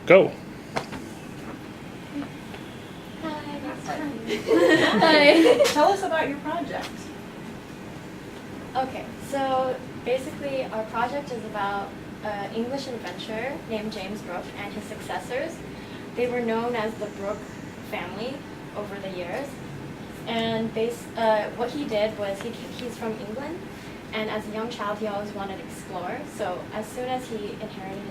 Go. Hi. Tell us about your project. Okay, so basically our project is about an English inventor named James Brooke and his successors. They were known as the Brooke family over the years. And what he did was he's from England, and as a young child he always wanted to explore. So as soon as he inherited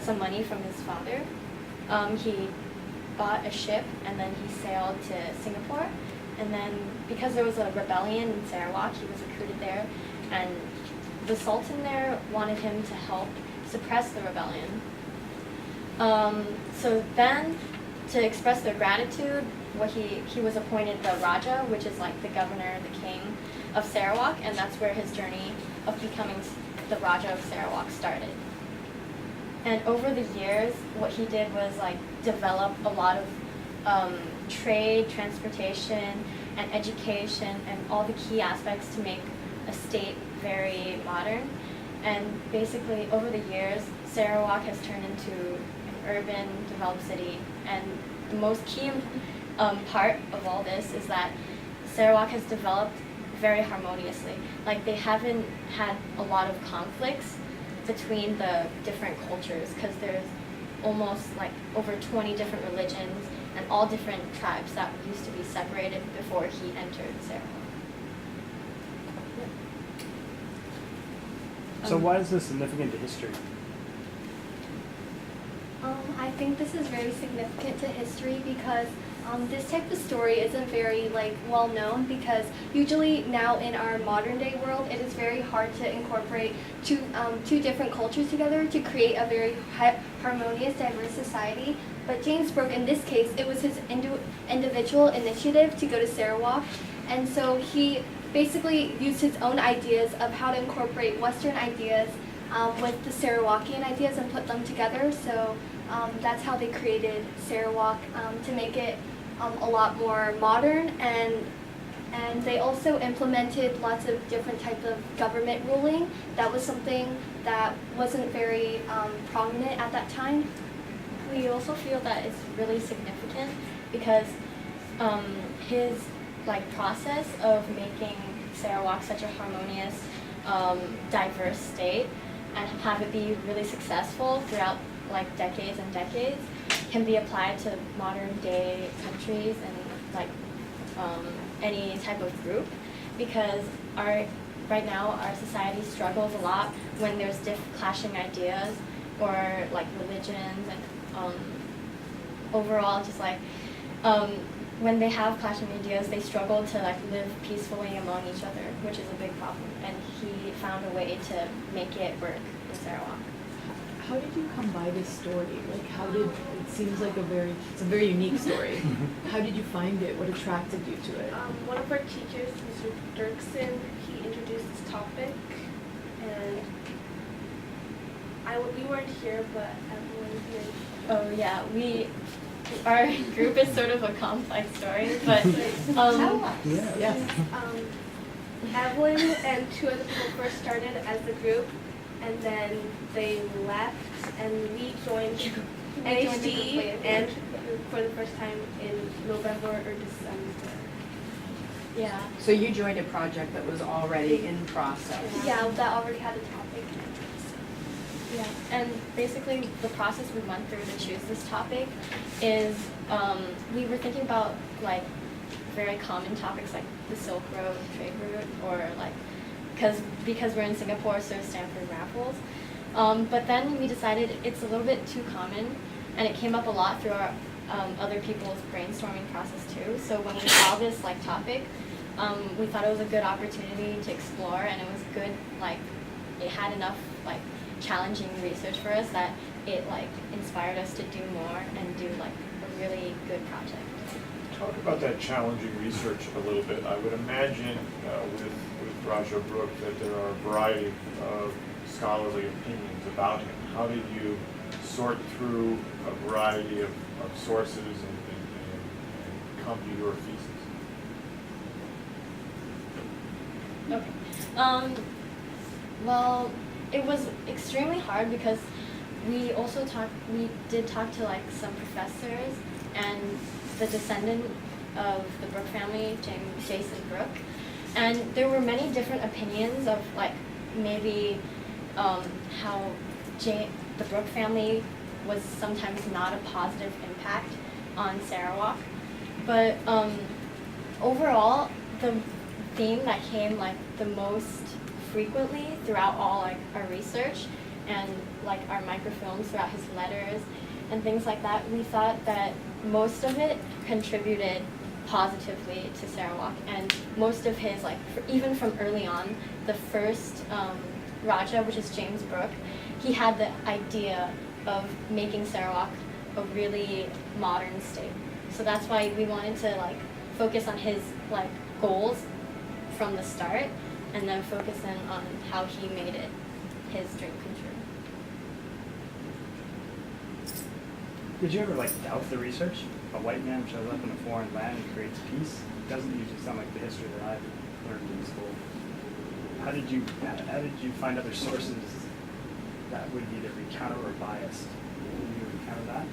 some money from his father, he bought a ship and then he sailed to Singapore. And then because there was a rebellion in Sarawak, he was recruited there, and the Sultan there wanted him to help suppress the rebellion. So then, to express their gratitude, he was appointed the Rajah, which is like the governor, the king of Sarawak, and that's where his journey of becoming the Rajah of Sarawak started. And over the years, what he did was like develop a lot of trade, transportation, and education, and all the key aspects to make a state very modern. And basically, over the years, Sarawak has turned into an urban, developed city. And the most key part of all this is that Sarawak has developed very harmoniously. Like, they haven't had a lot of conflicts between the different cultures, because there's almost like over 20 different religions and all different tribes that used to be separated before he entered Sarawak. So why is this significant to history? I think this is very significant to history because this type of story isn't very well known, because usually now in our modern day world it is very hard to incorporate two different cultures together to create a very harmonious, diverse society. But James Brooke, in this case, it was his individual initiative to go to Sarawak, and so he basically used his own ideas of how to incorporate Western ideas with the Sarawakian ideas and put them together. So that's how they created Sarawak, to make it a lot more modern, and they also implemented lots of different types of government ruling. That was something that wasn't very prominent at that time. We also feel that it's really significant because his process of making Sarawak such a harmonious, diverse state and have it be really successful throughout decades and decades can be applied to modern day countries and any type of group, because right now our society struggles a lot when there's clashing ideas or religions, and overall just when they have clashing ideas, they struggle to live peacefully among each other, which is a big problem. And he found a way to make it work in Sarawak. How did you come by this story? It seems like it's a very unique story. How did you find it? What attracted you to it? One of our teachers, Mr. Dirksen, he introduced this topic, and we weren't here, but Evelyn here. Oh yeah, our group is sort of a complex story, but Yes. Evelyn and two other people first started as the group, and then they left, and we joined NHD and for the first time in November or December. yeah. So you joined a project that was already in process. Yeah, that already had a topic. Yeah, and basically the process we went through to choose this topic is we were thinking about very common topics like the Silk Road trade route, or because we're in Singapore, so Stanford Raffles. But then we decided it's a little bit too common, and it came up a lot through our other people's brainstorming process too. So when we saw this topic, we thought it was a good opportunity to explore, and it was good. It had enough challenging research for us that it inspired us to do more and do a really good project. Talk about that challenging research a little bit. I would imagine with Rajah Brooke that there are a variety of scholarly opinions about him. How did you sort through a variety of sources and come to your thesis? Okay. Well, it was extremely hard because we did talk to like some professors and the descendant of the Brooke family, Jason Brooke, and there were many different opinions of like maybe how the Brooke family was sometimes not a positive impact on Sarawak, but overall the theme that came like the most frequently throughout all like our research and like our microfilms throughout his letters and things like that, we thought that most of it contributed positively to Sarawak, and most of his like even from early on, the first Rajah, which is James Brooke, he had the idea of making Sarawak a really modern state. So that's why we wanted to like focus on his like goals from the start, and then focus in on how he made it his dream come true. Did you ever like doubt the research? A white man shows up in a foreign land and creates peace. It doesn't usually sound like the history that I've learned in school. How did you find other sources that would either be counter or biased? Did you encounter that?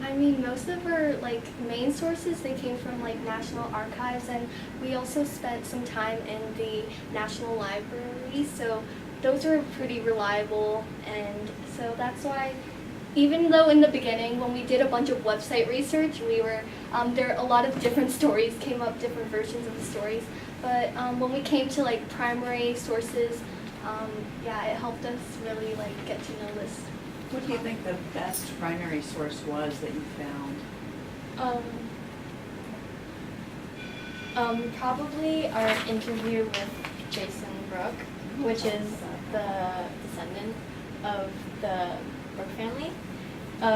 I mean, most of our like main sources, they came from like National Archives, and we also spent some time in the National Library, so those are pretty reliable, and so that's why, even though in the beginning when we did a bunch of website research, we were, there a lot of different stories came up, different versions of the stories, but when we came to like primary sources, yeah, it helped us really like get to know this. What do you think the best primary source was that you found? Probably our interview with Jason Brooke, which is the descendant of the Brooke family.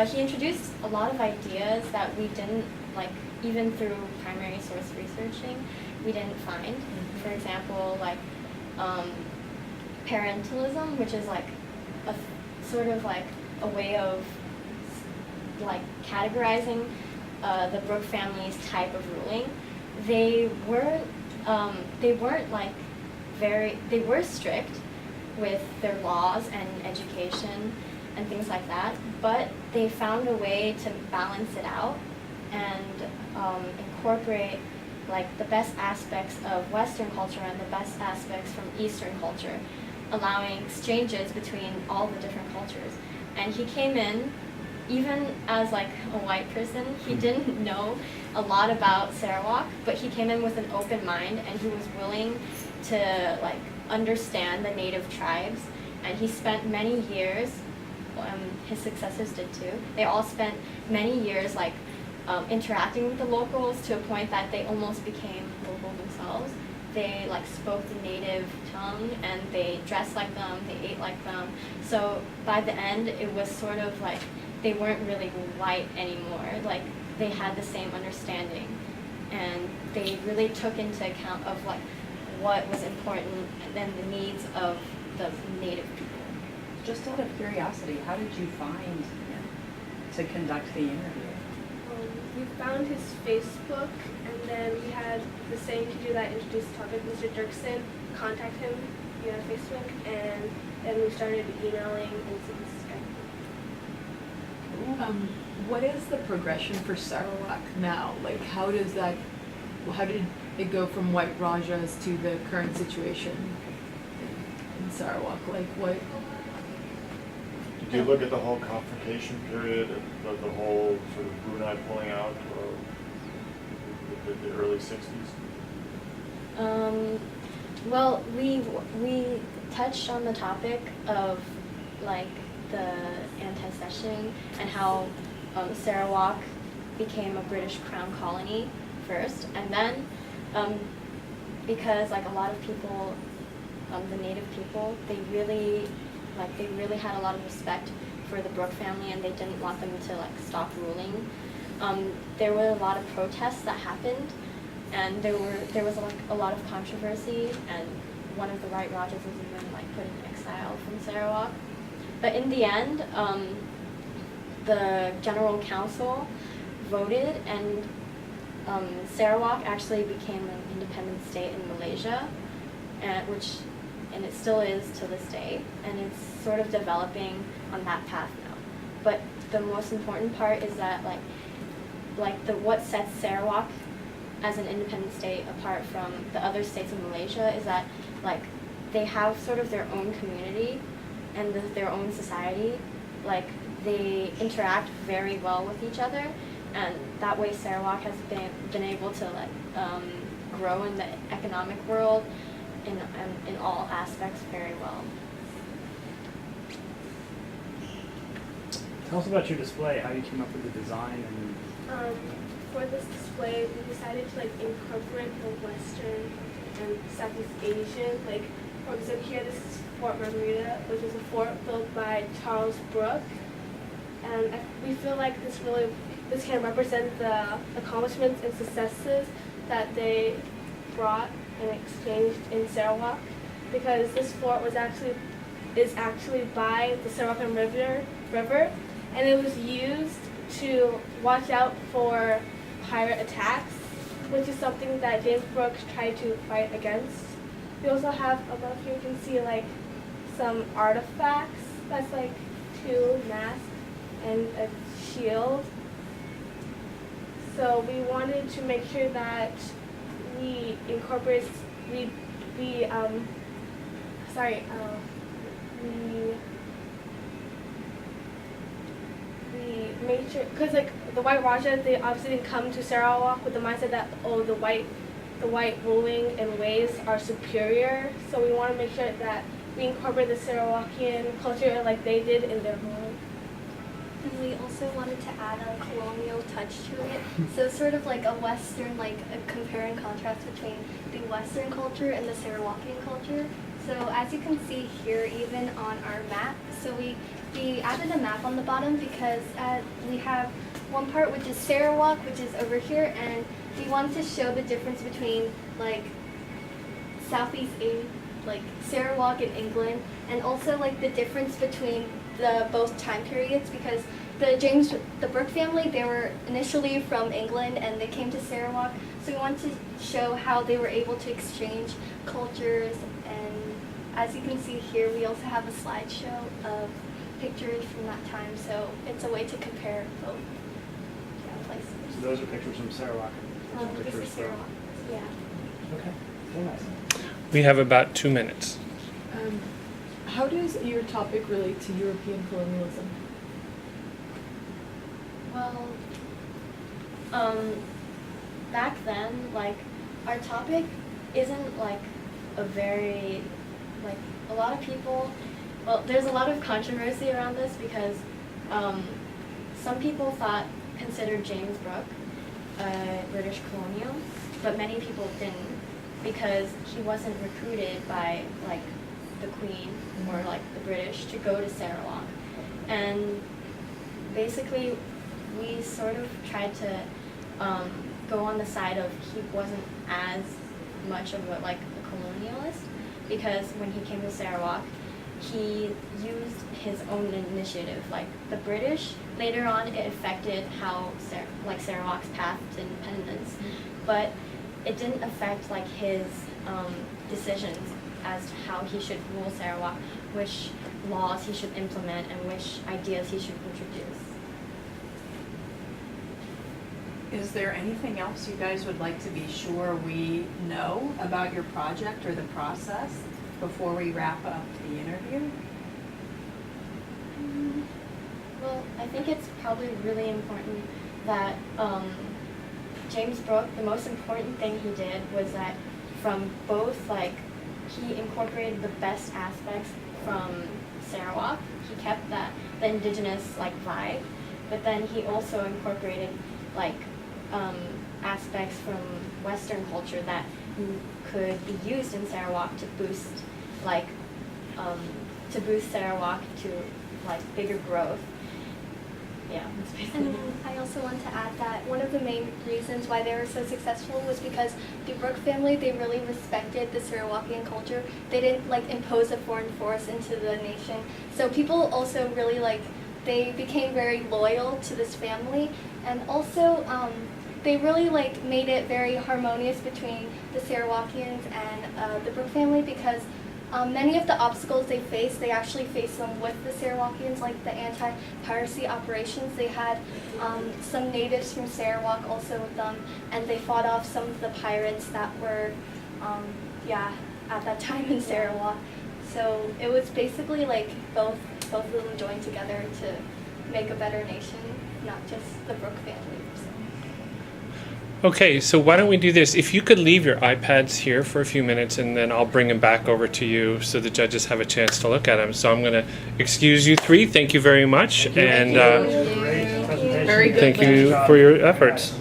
He introduced a lot of ideas that we didn't, like, even through primary source researching, we didn't find. For example, like parentalism, which is like a sort of like a way of like categorizing the Brooke family's type of ruling. They weren't like they were strict with their laws and education and things like that, but they found a way to balance it out and incorporate like the best aspects of Western culture and the best aspects from Eastern culture, allowing exchanges between all the different cultures. And he came in, even as like a white person, he didn't know a lot about Sarawak, but he came in with an open mind, and he was willing to like understand the native tribes. And he spent many years, his successors did too, they all spent many years like interacting with the locals to a point that they almost became local themselves. They like spoke the native tongue, and they dressed like them, they ate like them. So by the end, it was sort of like they weren't really white anymore. Like they had the same understanding, and they really took into account of like what was important and the needs of the native people. Just out of curiosity, how did you find him to conduct the interview? We found his Facebook, and then we had the same teacher that introduced the topic, Mr. Dirksen, contact him via Facebook, and then we started emailing and Skype. What is the progression for Sarawak now? Like, how did it go from white Rajahs to the current situation in Sarawak? Like, what? Did you look at the whole confrontation period of the whole sort of Brunei pulling out the early 60s? Well, we touched on the topic of like the anti-cession and how Sarawak became a British crown colony first, and then because like a lot of people, the native people, they really had a lot of respect for the Brooke family, and they didn't want them to like stop ruling. There were a lot of protests that happened, and there was like a lot of controversy, and one of the white Rajahs was even like put in exile from Sarawak. But in the end, the General Council voted, and Sarawak actually became an independent state in Malaysia, which and it still is to this day, and it's sort of developing on that path now. But the most important part is that what sets Sarawak as an independent state apart from the other states of Malaysia is that they have sort of their own community and their own society. They interact very well with each other, and that way Sarawak has been able to grow in the economic world in all aspects very well. Tell us about your display, how you came up with the design and For this display, we decided to incorporate the Western and Southeast Asian. For example, here this is Fort Margarita, which is a fort built by Charles Brooke, and we feel like this can represent the accomplishments and successes that they brought and exchanged in Sarawak, because this fort is actually by the Sarawakan River, and it was used to watch out for pirate attacks, which is something that James Brooke tried to fight against. We also have above here, you can see some artifacts. That's 2 masks and a shield. So we wanted to make sure that we incorporate, we made sure, because the White Raja, they obviously didn't come to Sarawak with the mindset that the white ruling and ways are superior. So we want to make sure that we incorporate the Sarawakian culture like they did in their home. And we also wanted to add a colonial touch to it. So sort of a Western, a compare and contrast between the Western culture and the Sarawakian culture. So as you can see here, even on our map, so we added a map on the bottom because we have one part which is Sarawak, which is over here, and we wanted to show the difference between Southeast Asia, Sarawak and England, and also the difference between the both time periods, because the Brooke family, they were initially from England and they came to Sarawak, so we wanted to show how they were able to exchange cultures. And as you can see here, we also have a slideshow of pictures from that time, so it's a way to compare both places. so those are pictures from Sarawak. This Pictures is from- Sarawak. Yeah. Okay, very nice. We have about 2 minutes. How does your topic relate to European colonialism? Well, back then, our topic isn't a very, a lot of people, well, there's a lot of controversy around this because some people considered James Brooke a British colonial, but many people didn't, because he wasn't recruited by the Queen or the British to go to Sarawak. And basically we sort of tried to go on the side of he wasn't as much of a colonialist, because when he came to Sarawak, he used his own initiative. The British, later on, it affected how Sarawak's path to independence, but it didn't affect his decisions as to how he should rule Sarawak, which laws he should implement, and which ideas he should introduce. Is there anything else you guys would like to be sure we know about your project or the process before we wrap up the interview? Well, I think it's probably really important that James Brooke, the most important thing he did was that from both, he incorporated the best aspects from Sarawak. He kept the indigenous vibe, but then he also incorporated aspects from Western culture that could be used in Sarawak to boost Sarawak to bigger growth. Yeah, that's basically And I also want to add that one of the main reasons why they were so successful was because the Brooke family, they really respected the Sarawakian culture. They didn't impose a foreign force into the nation. So people also really they became very loyal to this family, and also they really made it very harmonious between the Sarawakians and the Brooke family, because Many of the obstacles they faced, they actually faced them with the Sarawakians, like the anti-piracy operations. They had some natives from Sarawak also with them, and they fought off some of the pirates that were, at that time in Sarawak. So it was basically like both of them joined together to make a better nation, not just the Brooke family. So. Okay, so why don't we do this? If you could leave your iPads here for a few minutes, and then I'll bring them back over to you so the judges have a chance to look at them. So I'm going to excuse you three. Thank you very much. Thank you. And Great presentation. Very good. thank you for your efforts.